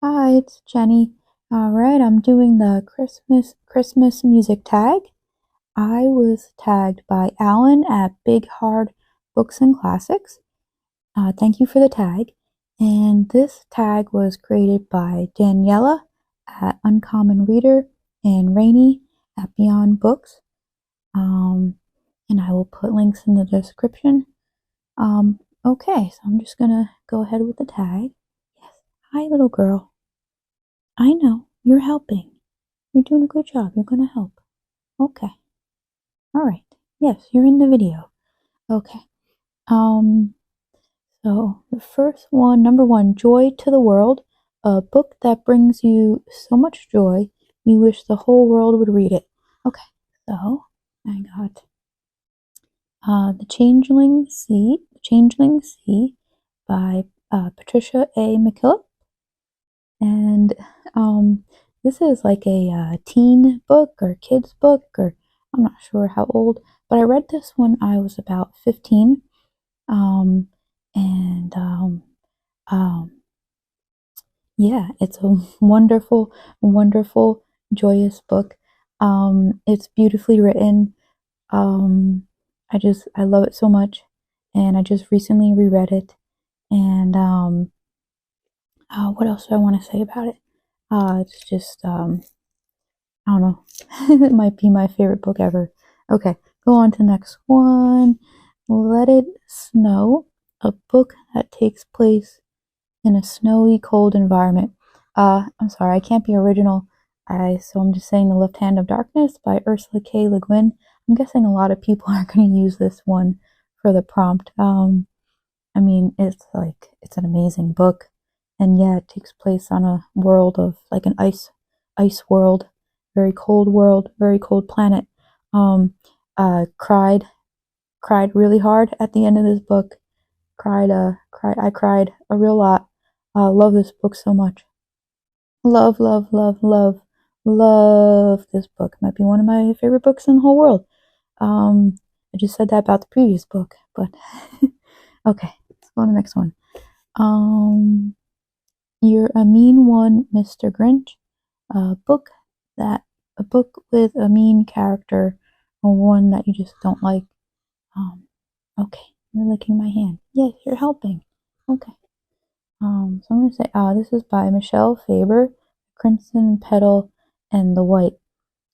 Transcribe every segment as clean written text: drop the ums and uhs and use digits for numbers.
Hi, it's Jenny. All right, I'm doing the Christmas music tag. I was tagged by Alan at Big Hard Books and Classics. Thank you for the tag. And this tag was created by Daniela at Uncommon Reader and Reney at Beyond Books. And I will put links in the description. Okay, so I'm just gonna go ahead with the tag. Yes. Hi, little girl. I know, you're helping. You're doing a good job. You're gonna help. Okay. Alright. Yes, you're in the video. Okay. So the first one, number one, Joy to the World, a book that brings you so much joy, you wish the whole world would read it. Okay, so I got The Changeling Sea by Patricia A. McKillop. And this is like a teen book or kids book, or I'm not sure how old, but I read this when I was about 15. Um, and yeah, it's a wonderful, wonderful, joyous book. It's beautifully written. I love it so much, and I just recently reread it. And what else do I want to say about it? It's just I don't know. It might be my favorite book ever. Okay, go on to the next one. Let It Snow, a book that takes place in a snowy, cold environment. I'm sorry, I can't be original. So I'm just saying The Left Hand of Darkness by Ursula K. Le Guin. I'm guessing a lot of people are going to use this one for the prompt. I mean, it's an amazing book, and yeah, it takes place on a world of like an ice world, very cold planet. Cried really hard at the end of this book. I cried a real lot. Love this book so much. Love, love, love, love, love this book. Might be one of my favorite books in the whole world. I just said that about the previous book, but okay, let's go on to the next one. You're a Mean One, Mr. Grinch. A book with a mean character, or one that you just don't like. Okay, you're licking my hand. Yes, you're helping. Okay. So I'm gonna say, this is by Michelle Faber, Crimson Petal and the White.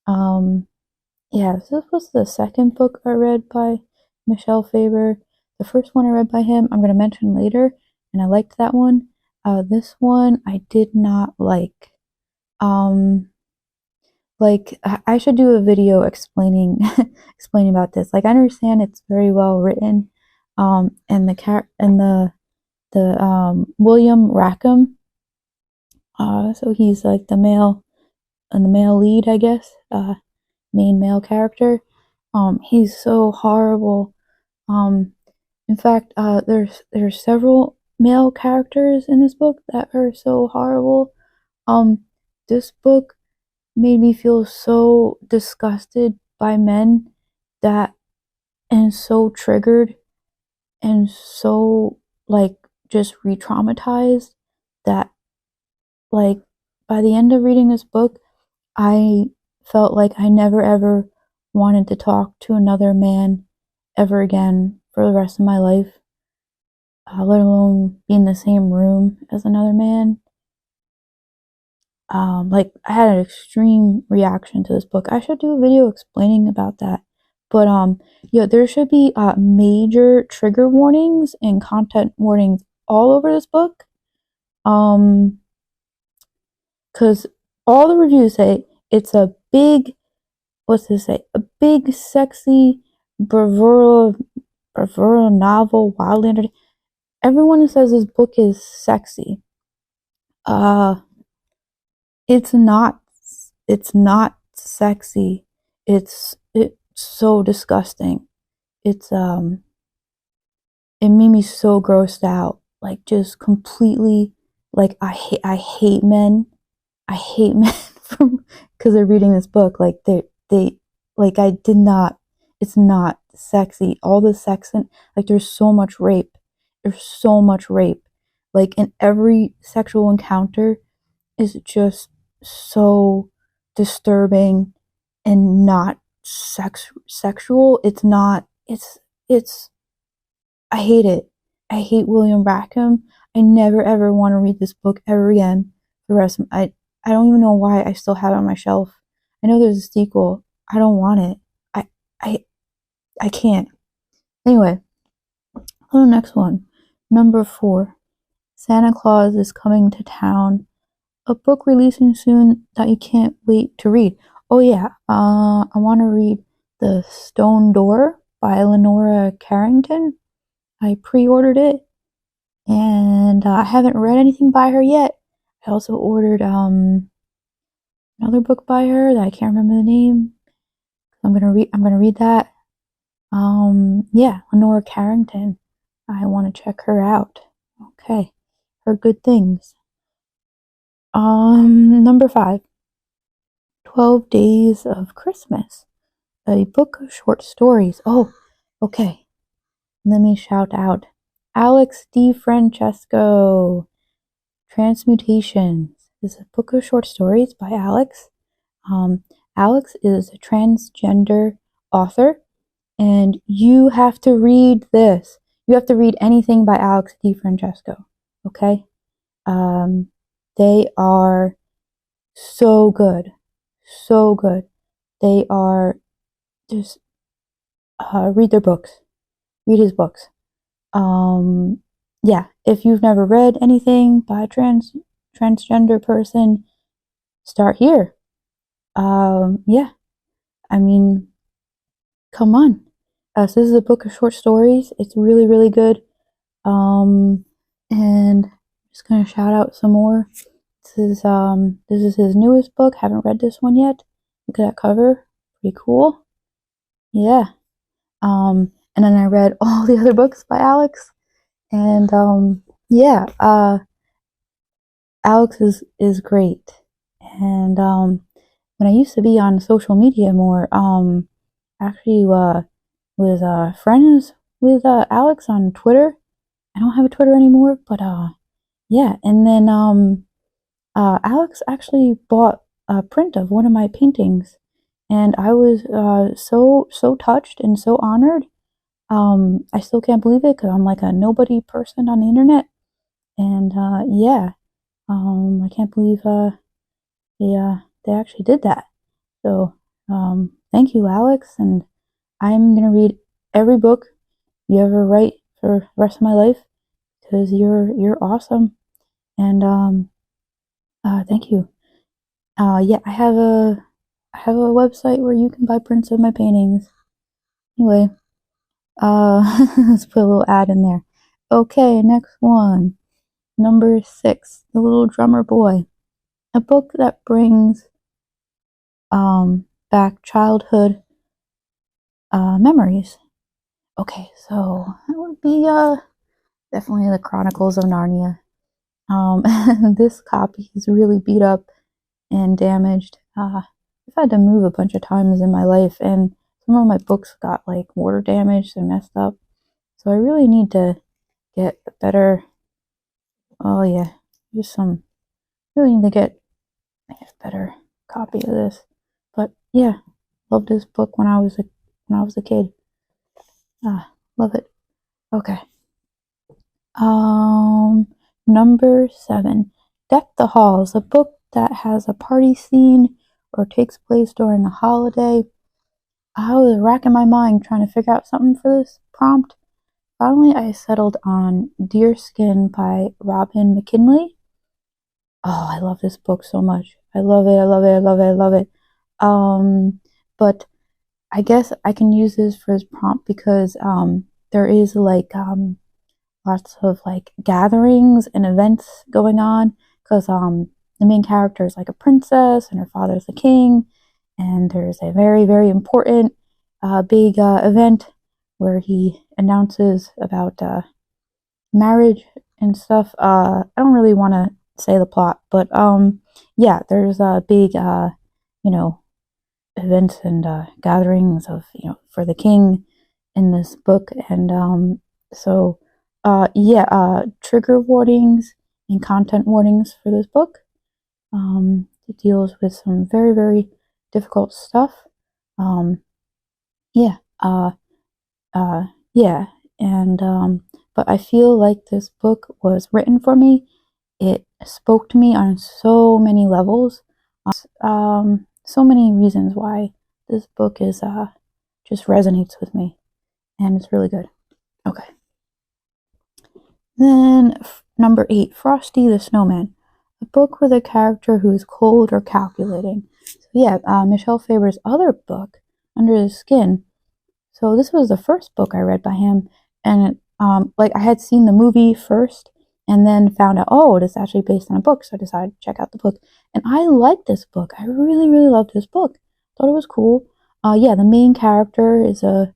Yeah, this was the second book I read by Michelle Faber. The first one I read by him, I'm gonna mention later, and I liked that one. This one I did not like. Like I should do a video explaining explaining about this. Like I understand it's very well written, and the William Rackham, so he's like the male lead, I guess, main male character. He's so horrible. In fact, there's several male characters in this book that are so horrible. This book made me feel so disgusted by men that and so triggered and so like just re-traumatized that like by the end of reading this book I felt like I never ever wanted to talk to another man ever again for the rest of my life, let alone be in the same room as another man. Like I had an extreme reaction to this book. I should do a video explaining about that. But yeah, there should be major trigger warnings and content warnings all over this book. Because all the reviews say it's a big, what's this say? A big, sexy, bravura novel, wildly entertaining. Everyone says this book is sexy. It's not. It's not sexy. It's so disgusting. It's it made me so grossed out. Like just completely. Like I hate men. I hate men from because they're reading this book. Like they like I did not. It's not sexy. All the sex and like there's so much rape. There's so much rape. Like in every sexual encounter, is just so disturbing and not sexual. It's not. It's. I hate it. I hate William Rackham. I never ever want to read this book ever again. The rest of I don't even know why I still have it on my shelf. I know there's a sequel. I don't want it. I I I can't. Anyway, on the next one. Number 4. Santa Claus is Coming to Town. A book releasing soon that you can't wait to read. Oh yeah, I want to read The Stone Door by Lenora Carrington. I pre-ordered it, and I haven't read anything by her yet. I also ordered another book by her that I can't remember the name. I'm gonna read that. Yeah, Lenora Carrington. I want to check her out. Okay, her good things. Number 5. 12 Days of Christmas, a book of short stories. Oh, okay. Let me shout out Alex DiFrancesco. Transmutations is a book of short stories by Alex. Alex is a transgender author, and you have to read this. You have to read anything by Alex DiFrancesco, okay? They are so good. So good. They are just read their books. Read his books. Yeah, if you've never read anything by a transgender person, start here. Yeah, I mean, come on. So this is a book of short stories. It's really, really good. And I'm just gonna shout out some more. This is his newest book. Haven't read this one yet. Look at that cover. Pretty cool. Yeah. And then I read all the other books by Alex. And yeah, Alex is great. And when I used to be on social media more, actually was friends with Alex on Twitter. I don't have a Twitter anymore, but yeah. And then Alex actually bought a print of one of my paintings, and I was so touched and so honored. I still can't believe it because I'm like a nobody person on the internet, and yeah, I can't believe they actually did that. So thank you, Alex, and I'm gonna read every book you ever write for the rest of my life because you're awesome, and thank you. Yeah, I have a website where you can buy prints of my paintings. Anyway, let's put a little ad in there. Okay, next one. Number 6, The Little Drummer Boy. A book that brings back childhood memories. Okay, so that would be definitely the Chronicles of Narnia. This copy is really beat up and damaged. I've had to move a bunch of times in my life, and some of my books got like water damaged and messed up. So I really need to get a better. Oh yeah, just some. Really need to get a better copy of this. But yeah, loved this book when I was a kid. Love it. Okay. Number 7, Deck the Halls, a book that has a party scene or takes place during a holiday. I was racking my mind trying to figure out something for this prompt. Finally, I settled on Deerskin by Robin McKinley. Oh, I love this book so much. I love it, I love it, I love it, I love it. But I guess I can use this for his prompt because there is like lots of like gatherings and events going on because the main character is like a princess and her father's the king, and there's a very, very important big event where he announces about marriage and stuff. I don't really want to say the plot, but yeah, there's a big you know, events and gatherings of, for the king in this book, and so yeah, trigger warnings and content warnings for this book. It deals with some very, very difficult stuff. Um, yeah, yeah, and but I feel like this book was written for me. It spoke to me on so many levels. So many reasons why this book is just resonates with me, and it's really good. Okay. Then number 8, Frosty the Snowman, a book with a character who is cold or calculating. So yeah, Michel Faber's other book, Under the Skin. So this was the first book I read by him, and like I had seen the movie first, and then found out, oh, it's actually based on a book. So I decided to check out the book, and I liked this book. I really, really loved this book. Thought it was cool. Yeah, the main character is a,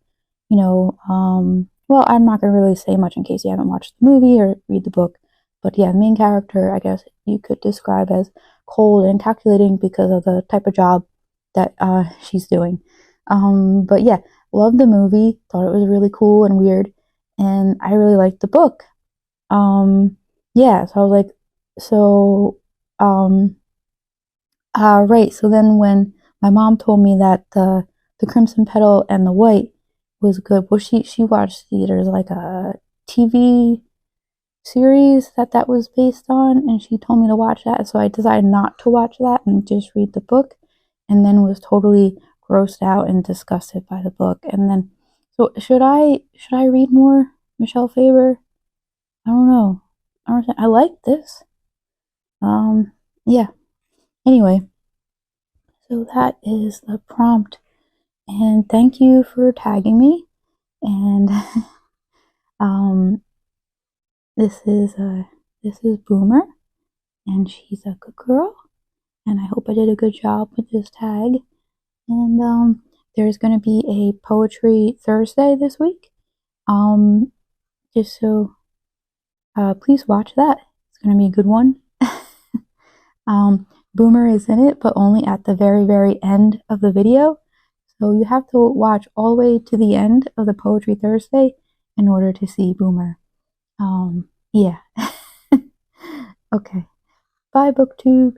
well, I'm not gonna really say much in case you haven't watched the movie or read the book, but yeah, the main character, I guess you could describe as cold and calculating because of the type of job that she's doing. But yeah, loved the movie, thought it was really cool and weird, and I really liked the book. Yeah, so I was like, so, um, right. So then when my mom told me that the Crimson Petal and the White was good, well, she watched theaters like a TV series that was based on, and she told me to watch that. So I decided not to watch that and just read the book, and then was totally grossed out and disgusted by the book. And then, so should I read more Michel Faber? I don't know. I like this. Yeah. Anyway, so that is the prompt, and thank you for tagging me. And um, this is Boomer, and she's a good girl. And I hope I did a good job with this tag. And there's going to be a Poetry Thursday this week. Just so please watch that. It's going to be a good one. Boomer is in it, but only at the very, very end of the video. So you have to watch all the way to the end of the Poetry Thursday in order to see Boomer. Yeah. Okay. Bye, BookTube.